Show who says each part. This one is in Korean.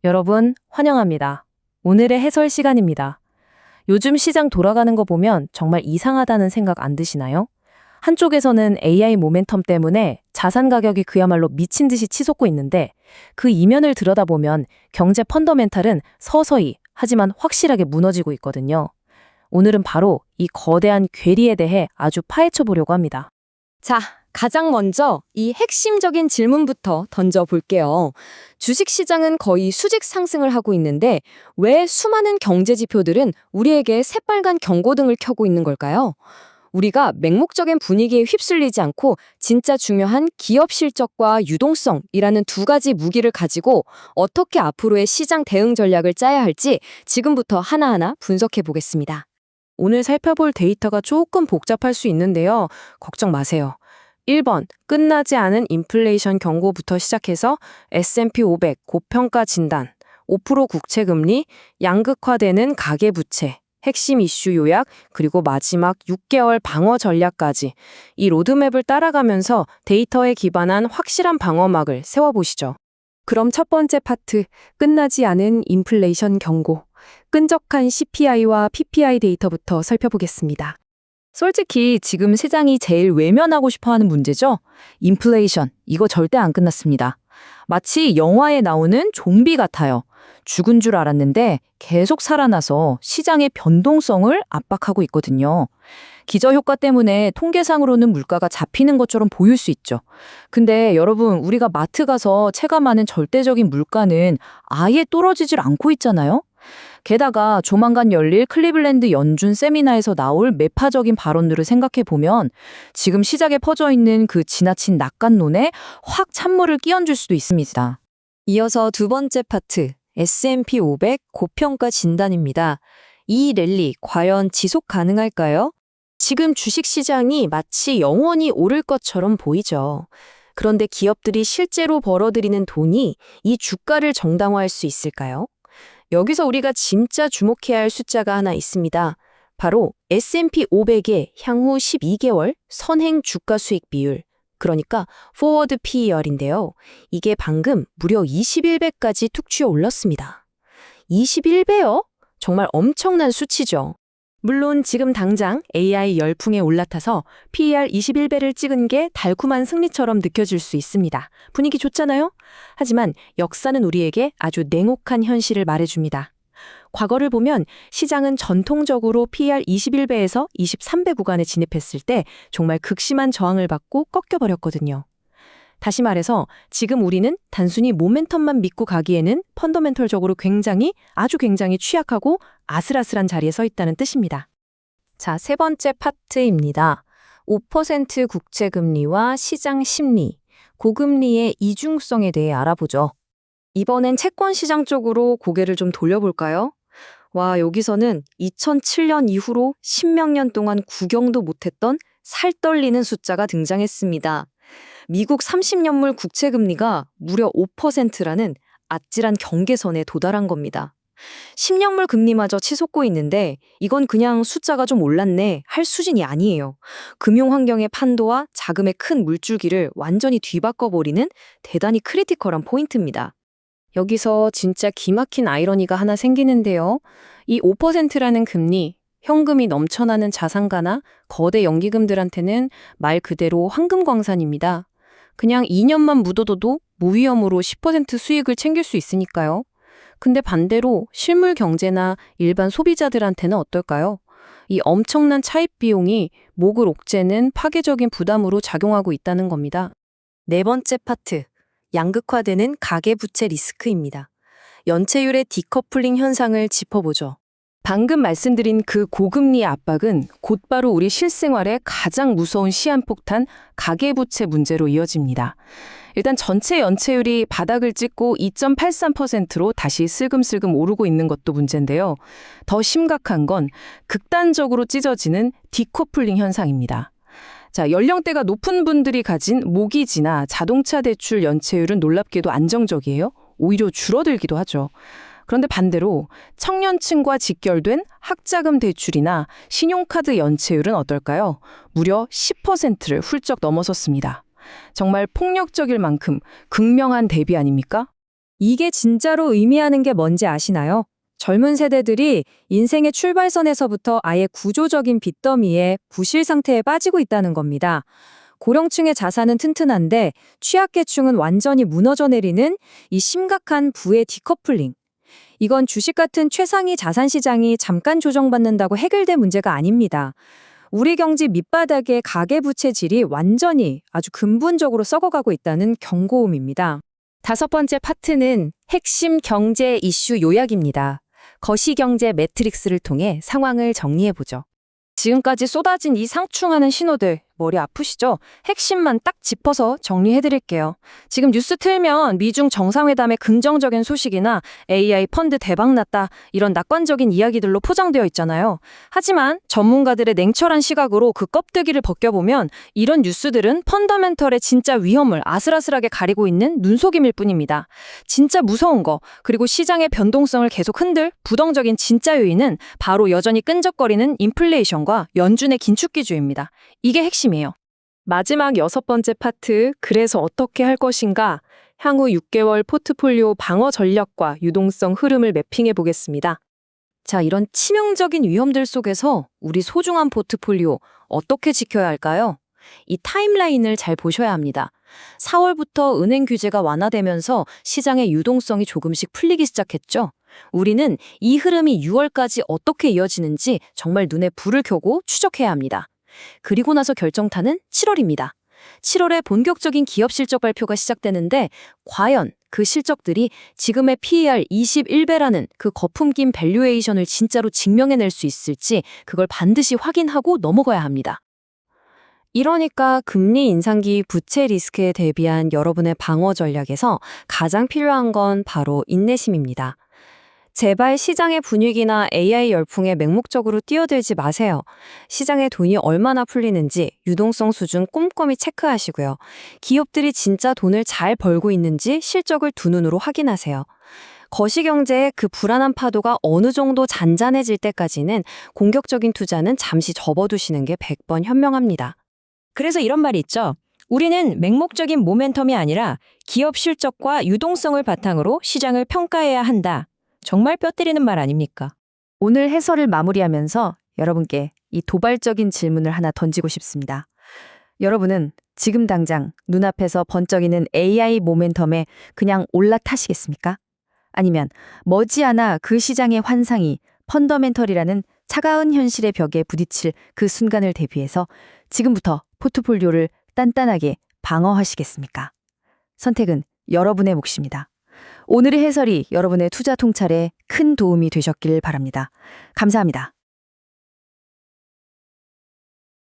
Speaker 1: 여러분, 환영합니다. 오늘의 해설 시간입니다. 요즘 시장 돌아가는 거 보면 정말 이상하다는 생각 안 드시나요? 한쪽에서는 AI 모멘텀 때문에 자산 가격이 그야말로 미친 듯이 치솟고 있는데 그 이면을 들여다보면 경제 펀더멘탈은 서서히 하지만 확실하게 무너지고 있거든요. 오늘은 바로 이 거대한 괴리에 대해 아주 파헤쳐 보려고 합니다.
Speaker 2: 자, 가장 먼저 이 핵심적인 질문부터 던져볼게요. 주식시장은 거의 수직 상승을 하고 있는데 왜 수많은 경제 지표들은 우리에게 새빨간 경고등을 켜고 있는 걸까요? 우리가 맹목적인 분위기에 휩쓸리지 않고 진짜 중요한 기업 실적과 유동성이라는 두 가지 무기를 가지고 어떻게 앞으로의 시장 대응 전략을 짜야 할지 지금부터 하나하나 분석해 보겠습니다.
Speaker 1: 오늘 살펴볼 데이터가 조금 복잡할 수 있는데요. 걱정 마세요. 1번, 끝나지 않은 인플레이션 경고부터 시작해서 S&P 500 고평가 진단, 5% 국채금리, 양극화되는 가계부채, 핵심 이슈 요약, 그리고 마지막 6개월 방어 전략까지 이 로드맵을 따라가면서 데이터에 기반한 확실한 방어막을 세워보시죠.
Speaker 2: 그럼 첫 번째 파트, 끝나지 않은 인플레이션 경고. 끈적한 CPI와 PPI 데이터부터 살펴보겠습니다.
Speaker 3: 솔직히 지금 시장이 제일 외면하고 싶어하는 문제죠? 인플레이션, 이거 절대 안 끝났습니다. 마치 영화에 나오는 좀비 같아요. 죽은 줄 알았는데 계속 살아나서 시장의 변동성을 압박하고 있거든요. 기저효과 때문에 통계상으로는 물가가 잡히는 것처럼 보일 수 있죠. 근데 여러분, 우리가 마트 가서 체감하는 절대적인 물가는 아예 떨어지질 않고 있잖아요? 게다가 조만간 열릴 클리블랜드 연준 세미나에서 나올 매파적인 발언들을 생각해보면 지금 시장에 퍼져 있는 그 지나친 낙관론에 확 찬물을 끼얹을 수도 있습니다.
Speaker 2: 이어서 두 번째 파트, S&P 500 고평가 진단입니다. 이 랠리 과연 지속 가능할까요?
Speaker 1: 지금 주식시장이 마치 영원히 오를 것처럼 보이죠. 그런데 기업들이 실제로 벌어들이는 돈이 이 주가를 정당화할 수 있을까요? 여기서 우리가 진짜 주목해야 할 숫자가 하나 있습니다. 바로 S&P 500의 향후 12개월 선행 주가 수익 비율, 그러니까 포워드 PER인데요. 이게 방금 무려 21배까지 툭 튀어 올랐습니다. 21배요? 정말 엄청난 수치죠. 물론 지금 당장 AI 열풍에 올라타서 PER 21배를 찍은 게 달콤한 승리처럼 느껴질 수 있습니다. 분위기 좋잖아요? 하지만 역사는 우리에게 아주 냉혹한 현실을 말해줍니다. 과거를 보면 시장은 전통적으로 PER 21배에서 23배 구간에 진입했을 때 정말 극심한 저항을 받고 꺾여버렸거든요. 다시 말해서 지금 우리는 단순히 모멘텀만 믿고 가기에는 펀더멘털적으로 아주 굉장히 취약하고 아슬아슬한 자리에 서 있다는 뜻입니다. 자, 세 번째 파트입니다. 5% 국채금리와 시장 심리, 고금리의 이중성에 대해 알아보죠. 이번엔 채권 시장 쪽으로 고개를 좀 돌려볼까요? 와, 여기서는 2007년 이후로 10몇 년 동안 구경도 못했던 살떨리는 숫자가 등장했습니다. 미국 30년물 국채금리가 무려 5%라는 아찔한 경계선에 도달한 겁니다. 10년물 금리마저 치솟고 있는데 이건 그냥 숫자가 좀 올랐네 할 수준이 아니에요. 금융환경의 판도와 자금의 큰 물줄기를 완전히 뒤바꿔버리는 대단히 크리티컬한 포인트입니다. 여기서 진짜 기막힌 아이러니가 하나 생기는데요. 이 5%라는 금리, 현금이 넘쳐나는 자산가나 거대 연기금들한테는 말 그대로 황금광산입니다. 그냥 2년만 묻어둬도 무위험으로 10% 수익을 챙길 수 있으니까요. 근데 반대로 실물 경제나 일반 소비자들한테는 어떨까요? 이 엄청난 차입 비용이 목을 옥죄는 파괴적인 부담으로 작용하고 있다는 겁니다. 네 번째 파트, 양극화되는 가계부채 리스크입니다. 연체율의 디커플링 현상을 짚어보죠. 방금 말씀드린 그 고금리의 압박은 곧바로 우리 실생활의 가장 무서운 시한폭탄 가계부채 문제로 이어집니다. 일단 전체 연체율이 바닥을 찍고 2.83%로 다시 슬금슬금 오르고 있는 것도 문제인데요. 더 심각한 건 극단적으로 찢어지는 디커플링 현상입니다. 자, 연령대가 높은 분들이 가진 모기지나 자동차 대출 연체율은 놀랍게도 안정적이에요. 오히려 줄어들기도 하죠. 그런데 반대로 청년층과 직결된 학자금 대출이나 신용카드 연체율은 어떨까요? 무려 10%를 훌쩍 넘어섰습니다. 정말 폭력적일 만큼 극명한 대비 아닙니까?
Speaker 2: 이게 진짜로 의미하는 게 뭔지 아시나요? 젊은 세대들이 인생의 출발선에서부터 아예 구조적인 빚더미에 부실 상태에 빠지고 있다는 겁니다. 고령층의 자산은 튼튼한데 취약계층은 완전히 무너져 내리는 이 심각한 부의 디커플링. 이건 주식 같은 최상위 자산 시장이 잠깐 조정받는다고 해결될 문제가 아닙니다. 우리 경제 밑바닥의 가계부채 질이 완전히 아주 근본적으로 썩어가고 있다는 경고음입니다.
Speaker 1: 5번째 파트는 핵심 경제 이슈 요약입니다. 거시경제 매트릭스를 통해 상황을 정리해보죠.
Speaker 2: 지금까지 쏟아진 이 상충하는 신호들, 머리 아프시죠? 핵심만 딱 짚어서 정리해드릴게요. 지금 뉴스 틀면 미중 정상회담의 긍정적인 소식이나 AI 펀드 대박났다 이런 낙관적인 이야기들로 포장되어 있잖아요. 하지만 전문가들의 냉철한 시각으로 그 껍데기를 벗겨보면 이런 뉴스들은 펀더멘털의 진짜 위험을 아슬아슬하게 가리고 있는 눈속임일 뿐입니다. 진짜 무서운 거, 그리고 시장의 변동성을 계속 흔들 부정적인 진짜 요인은 바로 여전히 끈적거리는 인플레이션과 연준의 긴축기주의입니다. 이게 핵심이에요.
Speaker 1: 마지막 6번째 파트, 그래서 어떻게 할 것인가? 향후 6개월 포트폴리오 방어 전략과 유동성 흐름을 매핑해 보겠습니다.
Speaker 2: 자, 이런 치명적인 위험들 속에서 우리 소중한 포트폴리오 어떻게 지켜야 할까요? 이 타임라인을 잘 보셔야 합니다. 4월부터 은행 규제가 완화되면서 시장의 유동성이 조금씩 풀리기 시작했죠. 우리는 이 흐름이 6월까지 어떻게 이어지는지 정말 눈에 불을 켜고 추적해야 합니다. 그리고 나서 결정타는 7월입니다. 7월에 본격적인 기업 실적 발표가 시작되는데 과연 그 실적들이 지금의 PER 21배라는 그 거품 낀 밸류에이션을 진짜로 증명해낼 수 있을지 그걸 반드시 확인하고 넘어가야 합니다. 이러니까 금리 인상기 부채 리스크에 대비한 여러분의 방어 전략에서 가장 필요한 건 바로 인내심입니다. 제발 시장의 분위기나 AI 열풍에 맹목적으로 뛰어들지 마세요. 시장에 돈이 얼마나 풀리는지 유동성 수준 꼼꼼히 체크하시고요. 기업들이 진짜 돈을 잘 벌고 있는지 실적을 두 눈으로 확인하세요. 거시경제의 그 불안한 파도가 어느 정도 잔잔해질 때까지는 공격적인 투자는 잠시 접어두시는 게 100번 현명합니다.
Speaker 4: 그래서 이런 말이 있죠. 우리는 맹목적인 모멘텀이 아니라 기업 실적과 유동성을 바탕으로 시장을 평가해야 한다. 정말 뼈 때리는 말 아닙니까?
Speaker 3: 오늘 해설을 마무리하면서 여러분께 이 도발적인 질문을 하나 던지고 싶습니다. 여러분은 지금 당장 눈앞에서 번쩍이는 AI 모멘텀에 그냥 올라타시겠습니까? 아니면 머지않아 그 시장의 환상이 펀더멘털이라는 차가운 현실의 벽에 부딪힐 그 순간을 대비해서 지금부터 포트폴리오를 단단하게 방어하시겠습니까? 선택은 여러분의 몫입니다. 오늘의 해설이 여러분의 투자 통찰에 큰 도움이 되셨길 바랍니다. 감사합니다.